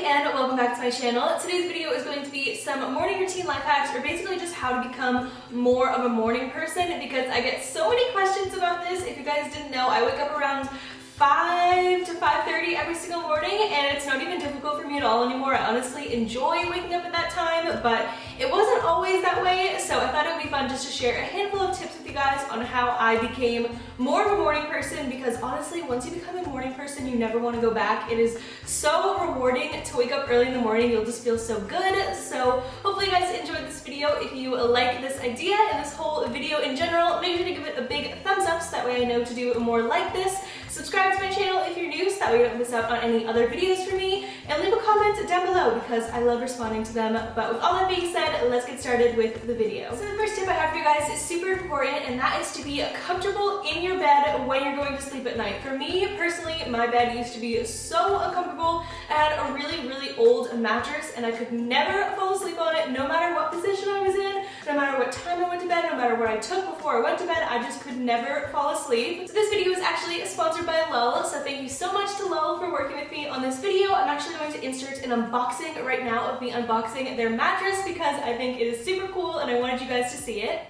everybody, and welcome back to my channel. Today's video is going to be some morning routine life hacks, or basically just how to become more of a morning person, because I get so many questions about this. If you guys didn't know, I wake up around 5 to 5:30 every single morning, and it's not even difficult for me at all anymore. I honestly enjoy waking up at that time, but it wasn't always that way, so I thought it would be fun just to share a handful of tips with you guys on how I became more of a morning person, because honestly, once you become a morning person, you never want to go back. It is so rewarding to wake up early in the morning. You'll just feel so good. So hopefully you guys enjoyed this video. If you like this idea and this whole video in general, make sure to give it a big thumbs up so that way I know to do more like this. Subscribe to my channel if you're new so that way you don't miss out on any other videos from me, and leave a comment down below because I love responding to them. But with all that being said, let's get started with the video. So the first tip I have for you guys is super important, and that is to be comfortable in your bed when you're going to sleep at night. For me personally, my bed used to be so uncomfortable. I had a really old mattress and I could never fall asleep on it, no matter what position I was in, no matter what time I went to bed, no matter what I took before I went to bed. I just could never fall asleep. So this video is actually sponsored by Lull, so thank you so much to Lull for working with me on this video. I'm actually going to insert an unboxing right now of me unboxing their mattress because I think it is super cool and I wanted you guys to see it.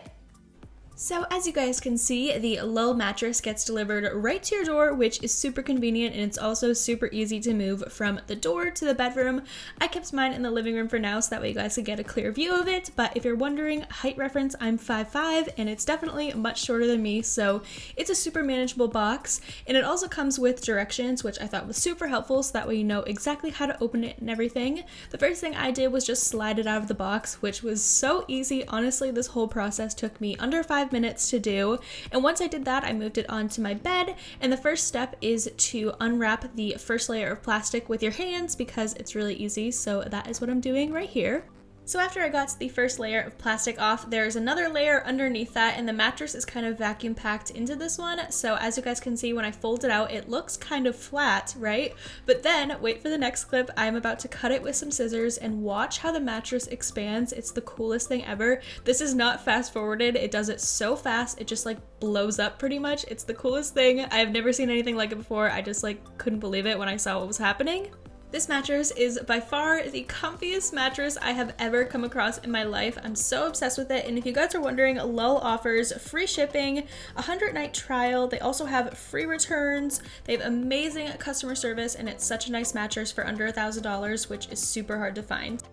So as you guys can see, the Lull mattress gets delivered right to your door, which is super convenient, and it's also super easy to move from the door to the bedroom. I kept mine in the living room for now so that way you guys can get a clear view of it, but if you're wondering, height reference, I'm 5'5", and it's definitely much shorter than me, so it's a super manageable box. And it also comes with directions, which I thought was super helpful, so that way you know exactly how to open it and everything. The first thing I did was just slide it out of the box, which was so easy. Honestly, this whole process took me under 5 minutes to do, and once I did that, I moved it onto my bed. And the first step is to unwrap the first layer of plastic with your hands because it's really easy, so that is what I'm doing right here. So after I got the first layer of plastic off, there's another layer underneath that, and the mattress is kind of vacuum packed into this one. So as you guys can see, when I fold it out, it looks kind of flat, right? But then, wait for the next clip, I'm about to cut it with some scissors and watch how the mattress expands. It's the coolest thing ever. This is not fast forwarded. It does it so fast. It just like blows up pretty much. It's the coolest thing. I've never seen anything like it before. I just like couldn't believe it when I saw what was happening. This mattress is by far the comfiest mattress I have ever come across in my life. I'm so obsessed with it, and if you guys are wondering, Lull offers free shipping, a 100-night trial. They also have free returns. They have amazing customer service, and it's such a nice mattress for under $1,000, which is super hard to find.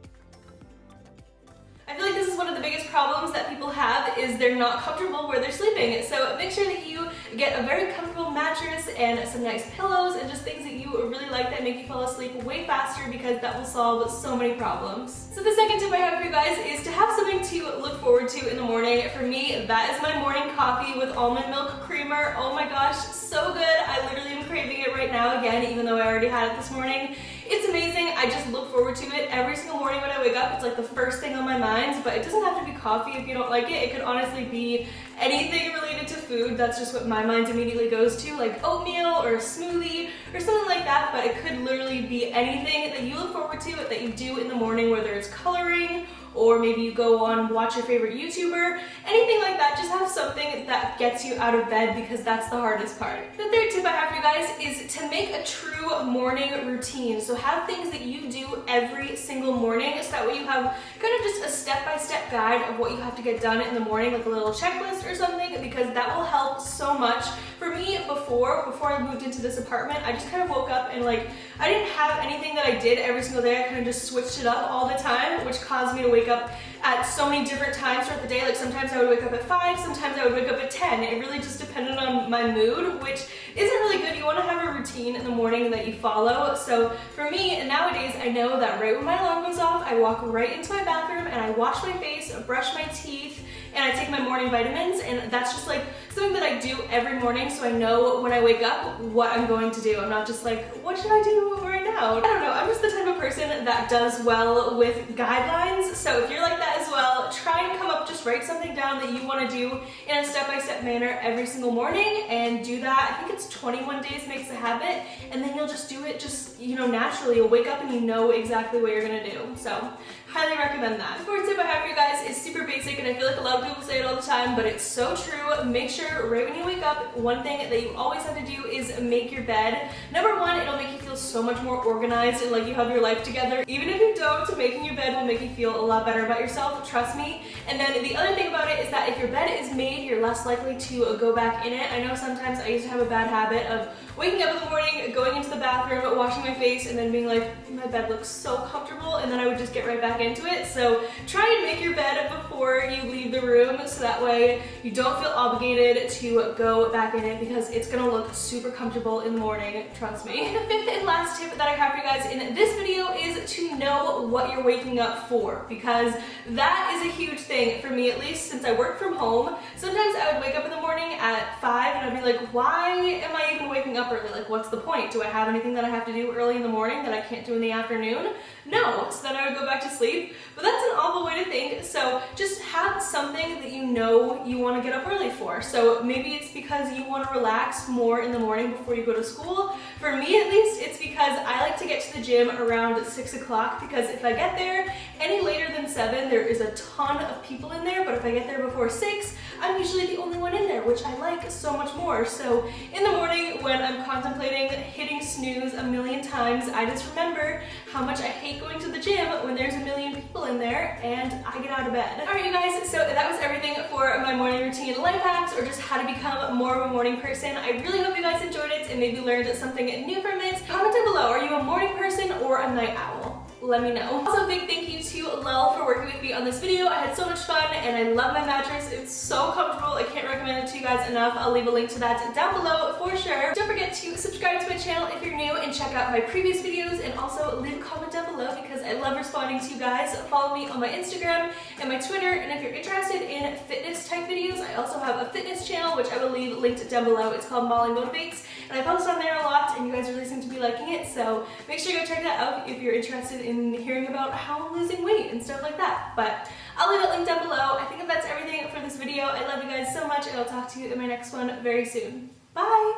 I feel like this is one of the biggest problems that people have, is they're not comfortable where they're sleeping. So make sure that you get a very comfortable mattress and some nice pillows and just things that you really like that make you fall asleep way faster, because that will solve so many problems. So the second tip I have for you guys is to have something to look forward to in the morning. For me, that is my morning coffee with almond milk creamer. Oh my gosh, so good. I literally am craving it right now again, even though I already had it this morning. It's amazing. I just look forward to it every single morning when I wake up. It's like the first thing on my mind, but it doesn't have to be coffee if you don't like it. It could honestly be anything related to food. That's just what my mind immediately goes to, like oatmeal or a smoothie or something like that, but it could literally be anything that you look forward to that you do in the morning, whether it's coloring or maybe you go on and watch your favorite YouTuber, anything like that. Just have something that gets you out of bed, because that's the hardest part. The third tip I have for you guys is to make a true morning routine. So have things that you do every single morning, so that way you have kind of just a step-by-step guide of what you have to get done in the morning, like a little checklist or something, because that will help so much. For me, before I moved into this apartment, I just kind of woke up and like, I didn't have anything that I did every single day. I kind of just switched it up all the time, which caused me to wake up at so many different times throughout the day. Like sometimes I would wake up at 5, sometimes I would wake up at 10. It really just depended on my mood, which isn't really good. You want to have a routine in the morning that you follow. So for me, nowadays, I know that right when my alarm goes off, I walk right into my bathroom and I wash my face, brush my teeth, and I take my morning vitamins, and that's just like something that I do every morning, so I know when I wake up what I'm going to do. I'm not just like, what should I do right now? I don't know, I'm just the type of person that does well with guidelines, so if you're like that as well, try and come up, just write something down that you want to do in a step-by-step manner every single morning, and do that. I think it's 21 days makes a habit, and then you'll just do it just, you know, naturally. You'll wake up and you know exactly what you're gonna do. So highly recommend that. The fourth tip I have for you guys is super basic, and I feel like a lot of people say it all the time, but it's so true. Make sure right when you wake up, one thing that you always have to do is make your bed. Number one, it'll make you feel so much more organized and like you have your life together. Even if you don't, making your bed will make you feel a lot better about yourself, trust me. And then the other thing about it is that if your bed is made, you're less likely to go back in it. I know sometimes I used to have a bad habit of waking up in the morning, going into the bathroom, washing my face, and then being like, my bed looks so comfortable, and then I would just get right back into it. So try and make your bed before you leave the room, so that way you don't feel obligated to go back in it, because it's gonna look super comfortable in the morning, trust me. The fifth and last tip that I have for you guys in this video is to know what you're waking up for, because that is a huge thing for me, at least since I work from home. Sometimes I would wake up in the morning at 5 and I'd be like, why am I even waking up early? Like, what's the point? Do I have anything that I have to do early in the morning that I can't do in the afternoon? No, so then I would go back to sleep. But that's an awful way to think. So just have something that you know you want to get up early for. So maybe it's because you want to relax more in the morning before you go to school. For me at least, it's because I like to get to the gym around 6 o'clock, because if I get there any later than 7, there is a ton of people in there, but if I get there before 6, I'm usually the only one in there, which I like so much more. So in the morning when I'm contemplating hitting snooze a million times, I just remember how much I hate going to the gym when there's a million people in there and I get out of bed. Alright you guys, so that was everything for my morning routine life hacks, or just how to become more of a morning person. I really hope you guys enjoyed it and maybe learned something new from it. Comment down below, are you a morning person or a night owl? Let me know. Also, a big thank you to Lel for working with me on this video. I had so much fun and I love my mattress. It's so comfortable. I can't recommend it to you guys enough. I'll leave a link to that down below for sure. Don't forget to subscribe to my channel if you're new and check out my previous videos, and also leave a comment down below because I love responding to you guys. Follow me on my Instagram and my Twitter, and if you're interested in fitness type videos, I also have a fitness channel which I will leave linked down below. It's called Molly Motivates, and I post on there a lot and you guys really seem to be liking it, so make sure you go check that out if you're interested in hearing about how I'm losing weight and stuff like that. But I'll leave that link down below. I think that's everything for this video. I love you guys so much, and I'll talk to you in my next one very soon. Bye!